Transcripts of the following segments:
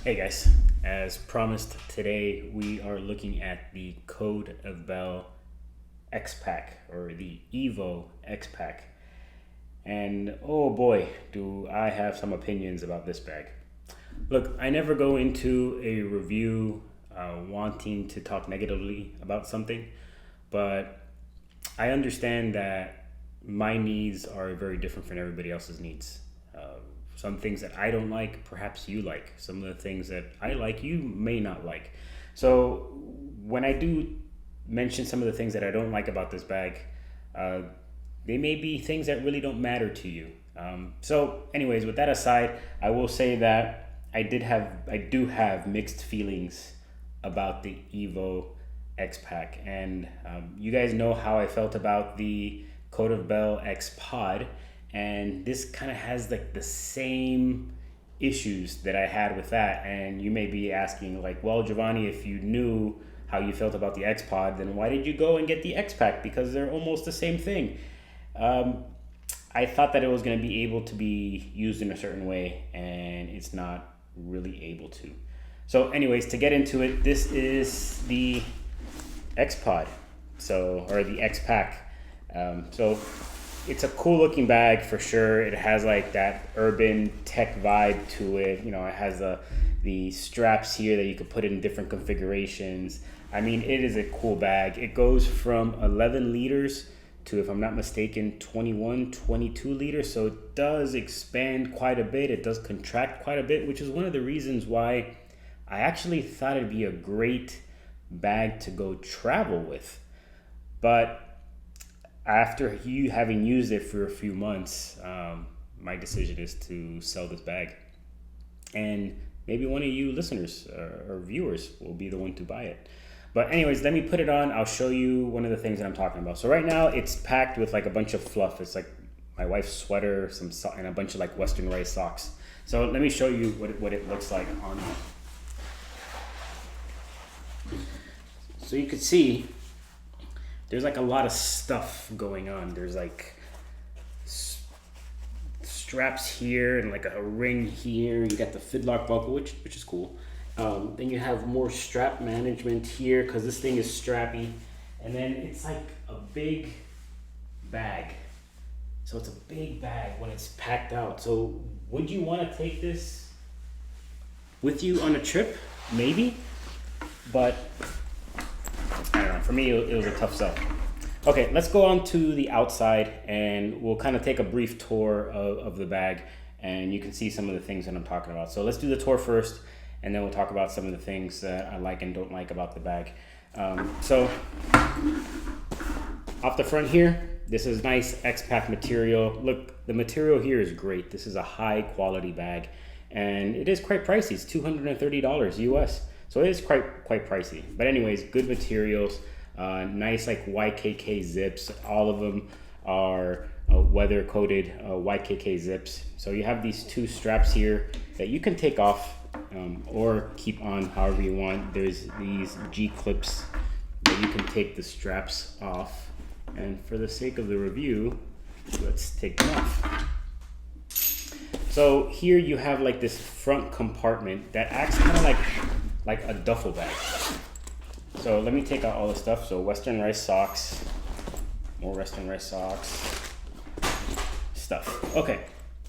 Hey guys, as promised today we are looking at the Code of Bell X-Pak or the EVO X-Pak, and oh boy do I have some opinions about this bag. Look, I never go into a review wanting to talk negatively about something, but I understand that my needs are very different from everybody else's needs. Some things that I don't like, perhaps you like. Some of the things that I like, you may not like. So when I do mention some of the things that I don't like about this bag, they may be things that really don't matter to you. So anyways, with that aside, I will say that I do have mixed feelings about the EVO X-Pak. And you guys know how I felt about the Code of Bell X Pod. And this kind of has like the same issues that I had with that. And you may be asking like, well, Giovanni, if you knew how you felt about the X Pod, then why did you go and get the X-Pak? Because they're almost the same thing. I thought that it was going to be able to be used in a certain way, and it's not really able to. So anyways, to get into it, this is the X-Pod, or the X-Pak. So it's a cool looking bag for sure. It has like that urban tech vibe to it. You know, it has the straps here that you could put in different configurations. I mean, it is a cool bag. It goes from 11 liters to, if I'm not mistaken, 21, 22 liters. So it does expand quite a bit. It does contract quite a bit, which is one of the reasons why I actually thought it'd be a great bag to go travel with. But after you having used it for a few months, my decision is to sell this bag. And maybe one of you listeners or viewers will be the one to buy it. But anyways, let me put it on. I'll show you one of the things that I'm talking about. So right now it's packed with like a bunch of fluff. It's like my wife's sweater, and a bunch of like Western rice socks. So let me show you what it looks like on. So you could see there's like a lot of stuff going on. There's like straps here and like a ring here. You got the fidlock buckle, which is cool. Then you have more strap management here because this thing is strappy. And then it's like a big bag. So it's a big bag when it's packed out. So would you want to take this with you on a trip? Maybe. But I don't know, for me it was a tough sell. Okay, let's go on to the outside and we'll kind of take a brief tour of the bag and you can see some of the things that I'm talking about. So let's do the tour first and then we'll talk about some of the things that I like and don't like about the bag. So off the front here, this is nice X-Pak material. Look, the material here is great. This is a high quality bag and it is quite pricey. It's $230 US. So it is quite pricey, but anyways, good materials, nice like Ykk zips. All of them are weather coated Ykk zips. So you have these two straps here that you can take off or keep on however you want. There's these G clips that you can take the straps off. And for the sake of the review, let's take them off. So here you have like this front compartment that acts kind of like a duffel bag. So let me take out all the stuff. So Western rice socks, more Western rice socks, stuff. Okay,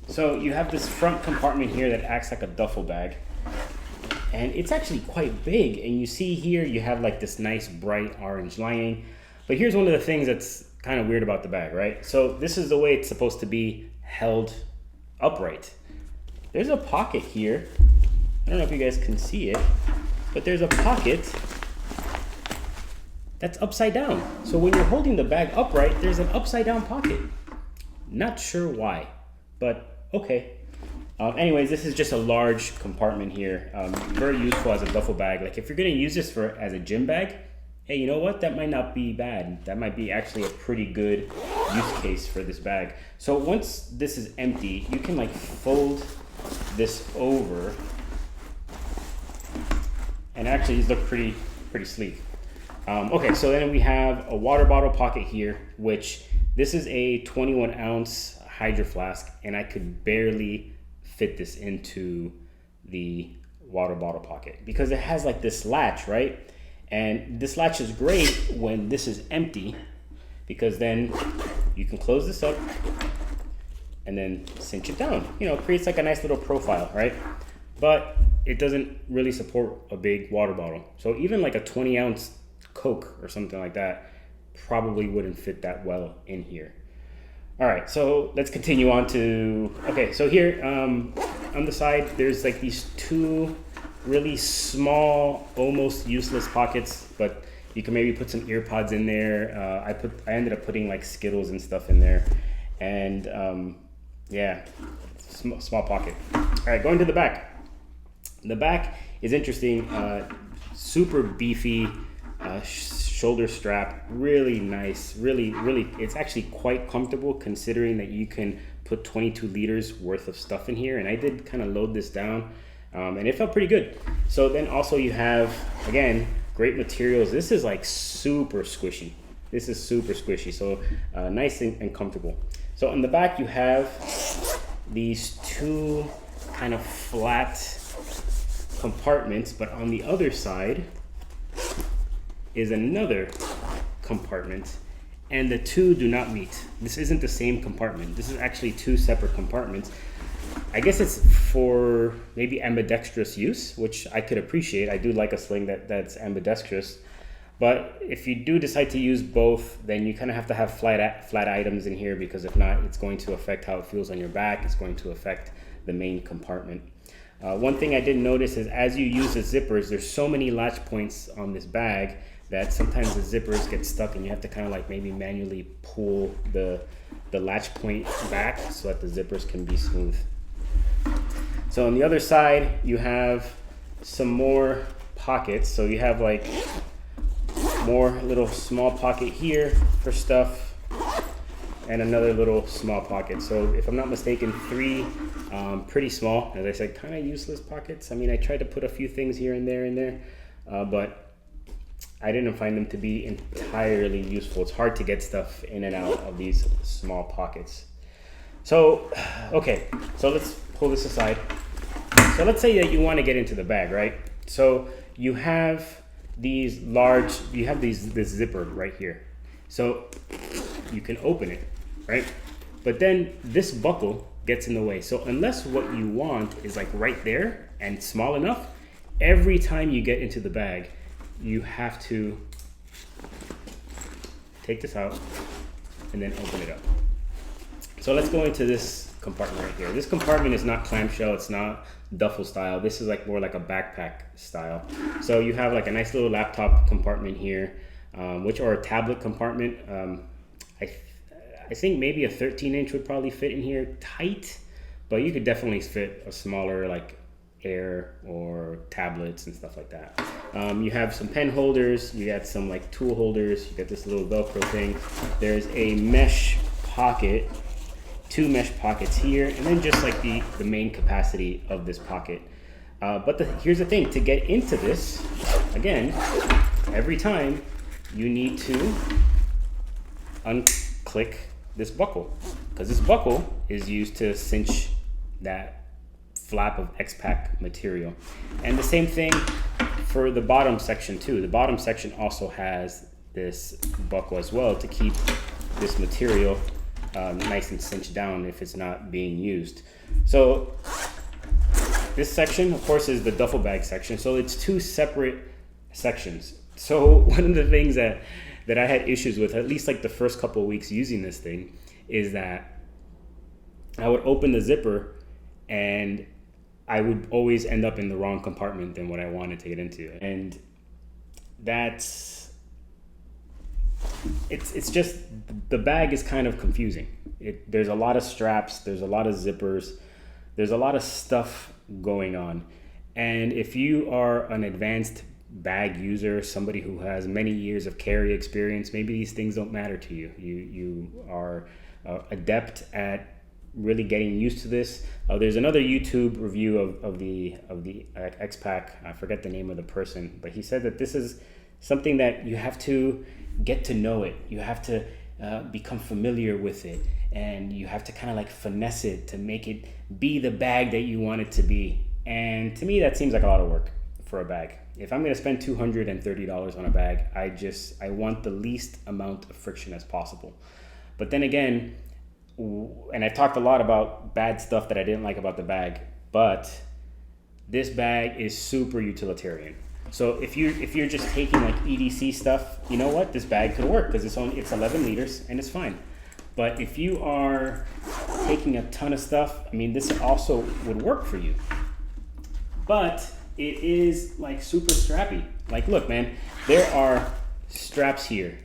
so you have this front compartment here that acts like a duffel bag. And it's actually quite big. And you see here, you have like this nice bright orange lining. But here's one of the things that's kind of weird about the bag, right? So this is the way it's supposed to be held upright. There's a pocket here. I don't know if you guys can see it, but there's a pocket that's upside down. So when you're holding the bag upright, there's an upside down pocket. Not sure why, but okay. Anyways, this is just a large compartment here. Very useful as a duffel bag. Like if you're gonna use this as a gym bag, hey, you know what? That might not be bad. That might be actually a pretty good use case for this bag. So once this is empty, you can like fold this over and actually these look pretty sleek. Okay, so then we have a water bottle pocket here, which this is a 21 ounce Hydro Flask, and I could barely fit this into the water bottle pocket because it has like this latch, right? And this latch is great when this is empty because then you can close this up and then cinch it down. You know, it creates like a nice little profile, right? But it doesn't really support a big water bottle. So even like a 20-ounce Coke or something like that probably wouldn't fit that well in here. All right, so let's continue on to, okay, so here on the side, there's like these two really small, almost useless pockets, but you can maybe put some ear pods in there. I ended up putting like Skittles and stuff in there. And yeah, small pocket. All right, going to the back. The back is interesting, super beefy shoulder strap, really nice, really, it's actually quite comfortable considering that you can put 22 liters worth of stuff in here. And I did kind of load this down and it felt pretty good. So then also you have, again, great materials. This is like super squishy. This is super squishy, so nice and comfortable. So on the back you have these two kind of flat compartments, but on the other side is another compartment, and the two do not meet. This isn't the same compartment. This is actually two separate compartments. I guess it's for maybe ambidextrous use, which I could appreciate. I do like a sling that's ambidextrous. But if you do decide to use both, then you kind of have to have flat items in here, because if not, it's going to affect how it feels on your back. It's going to affect the main compartment. One thing I did notice is as you use the zippers, there's so many latch points on this bag that sometimes the zippers get stuck and you have to kind of like maybe manually pull the latch point back so that the zippers can be smooth. So on the other side, you have some more pockets. So you have like more little small pocket here for stuff and another little small pocket. So if I'm not mistaken, three pretty small, as I said, kind of useless pockets. I mean, I tried to put a few things here and there, but I didn't find them to be entirely useful. It's hard to get stuff in and out of these small pockets. So, okay, so let's pull this aside. So let's say that you want to get into the bag, right? So you have these this zipper right here. So you can open it, right? But then this buckle gets in the way. So unless what you want is like right there and small enough, every time you get into the bag, you have to take this out and then open it up. So let's go into this compartment right here. This compartment is not clamshell, it's not duffel style. This is like more like a backpack style. So you have like a nice little laptop compartment here, or a tablet compartment. I think maybe a 13-inch would probably fit in here tight, but you could definitely fit a smaller like Air or tablets and stuff like that. You have some pen holders, you got some like tool holders, you got this little Velcro thing. There's a mesh pocket, two mesh pockets here, and then just like the main capacity of this pocket. But here's the thing, to get into this, again, every time you need to unclick this buckle, because this buckle is used to cinch that flap of X-Pak material. And the same thing for the bottom section too. The bottom section also has this buckle as well to keep this material nice and cinched down if it's not being used. So this section, of course, is the duffel bag section. So it's two separate sections. So one of the things that I had issues with, at least like the first couple of weeks using this thing, is that I would open the zipper and I would always end up in the wrong compartment than what I wanted to get into. And it's just, the bag is kind of confusing. There's a lot of straps, there's a lot of zippers, there's a lot of stuff going on. And if you are an advanced bag user, somebody who has many years of carry experience, maybe these things don't matter to you. You are adept at really getting used to this. There's another YouTube review of the X-Pak. I forget the name of the person, but he said that this is something that you have to get to know it. You have to become familiar with it, and you have to kind of like finesse it to make it be the bag that you want it to be. And to me, that seems like a lot of work for a bag. If I'm gonna spend $230 on a bag, I want the least amount of friction as possible. But then again, and I talked a lot about bad stuff that I didn't like about the bag, but this bag is super utilitarian. So if you're just taking like EDC stuff, you know what? This bag could work because it's 11 liters and it's fine. But if you are taking a ton of stuff, I mean, this also would work for you. But it is like super strappy. Like, look, man, there are straps here,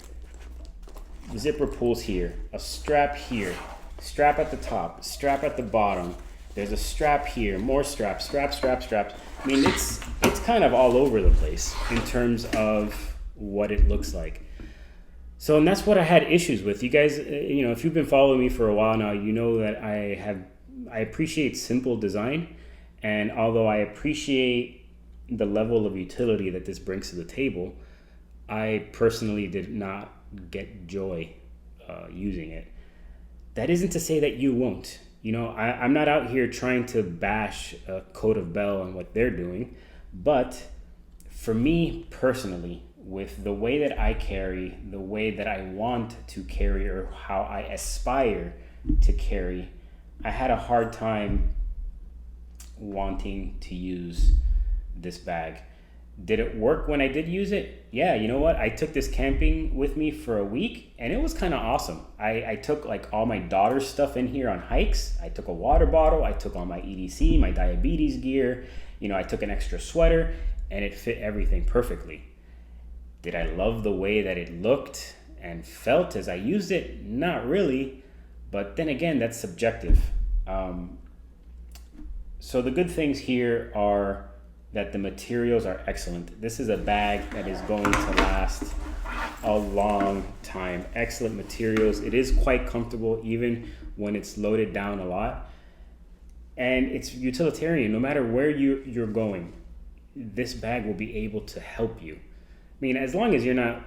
zipper pulls here, a strap here, strap at the top, strap at the bottom. There's a strap here, more straps, straps. I mean, it's kind of all over the place in terms of what it looks like. So, and that's what I had issues with. You guys, you know, if you've been following me for a while now, you know that I appreciate simple design. And although I appreciate the level of utility that this brings to the table, I personally did not get joy using it. That isn't to say that you won't. You know, I'm not out here trying to bash Code of Bell and what they're doing, but for me personally, with the way that I carry, the way that I want to carry, or how I aspire to carry, I had a hard time wanting to use this bag. Did it work when I did use it? Yeah, you know what? I took this camping with me for a week and it was kind of awesome. I took like all my daughter's stuff in here on hikes. I took a water bottle. I took all my EDC, my diabetes gear. You know, I took an extra sweater and it fit everything perfectly. Did I love the way that it looked and felt as I used it? Not really. But then again, that's subjective. So the good things here are that the materials are excellent. This is a bag that is going to last a long time. Excellent materials. It is quite comfortable even when it's loaded down a lot. And it's utilitarian. No matter where you're going, this bag will be able to help you. I mean, as long as you're not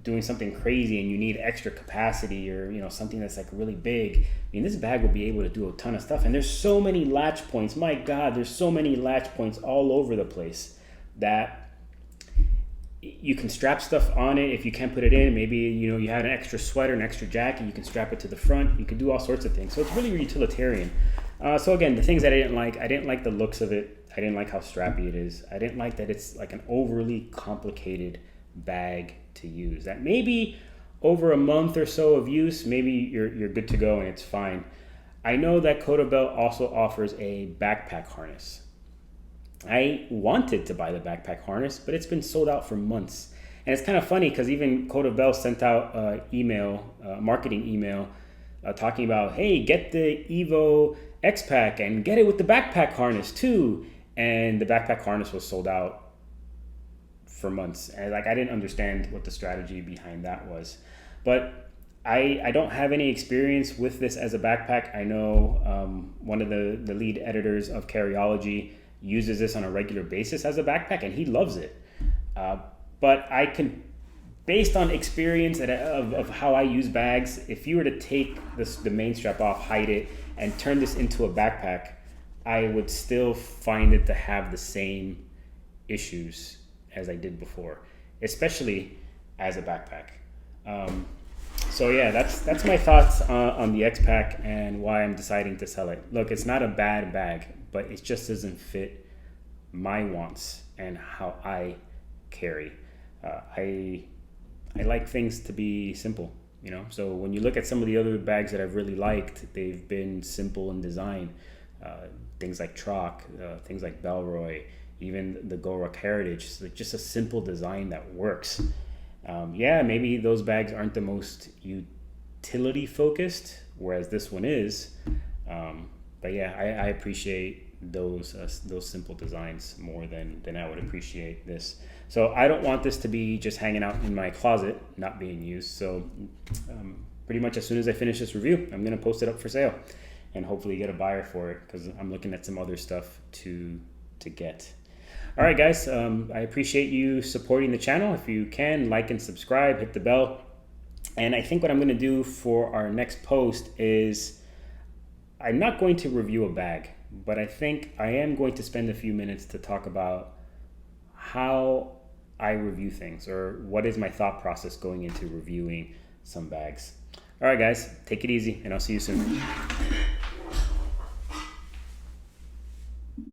doing something crazy and you need extra capacity, or you know, something that's like really big, I mean, this bag will be able to do a ton of stuff. And there's so many latch points. My God, there's so many latch points all over the place that you can strap stuff on it. If you can't put it in, maybe, you know, you had an extra sweater, an extra jacket, you can strap it to the front. You can do all sorts of things. So it's really utilitarian. So again, the things that I didn't like the looks of it. I didn't like how strappy it is. I didn't like that it's like an overly complicated bag to use. That maybe over a month or so of use, maybe you're good to go and it's fine. I know that Code of Bell also offers a backpack harness. I wanted to buy the backpack harness, but it's been sold out for months. And it's kind of funny because even Code of Bell sent out marketing email talking about, hey, get the EVO X-Pak and get it with the backpack harness too. And the backpack harness was sold out for months. And like, I didn't understand what the strategy behind that was. But I don't have any experience with this as a backpack. I know one of the lead editors of Carryology uses this on a regular basis as a backpack and he loves it. But I can, based on experience of how I use bags, if you were to take the main strap off, hide it, and turn this into a backpack, I would still find it to have the same issues as I did before, especially as a backpack. So yeah, that's my thoughts on the X-Pak and why I'm deciding to sell it. Look, it's not a bad bag, but it just doesn't fit my wants and how I carry. I like things to be simple, you know? So when you look at some of the other bags that I've really liked, they've been simple in design. Things like Troc, things like Bellroy, even the Goruck Heritage. So just a simple design that works. Yeah, maybe those bags aren't the most utility focused, whereas this one is. But yeah, I appreciate those simple designs more than I would appreciate this. So I don't want this to be just hanging out in my closet, not being used. So pretty much as soon as I finish this review, I'm going to post it up for sale and hopefully get a buyer for it, because I'm looking at some other stuff to get. All right, guys, I appreciate you supporting the channel. If you can, like and subscribe, hit the bell. And I think what I'm going to do for our next post is I'm not going to review a bag. but I think I am going to spend a few minutes to talk about how I review things, or what is my thought process going into reviewing some bags. All right, guys, take it easy, and I'll see you soon.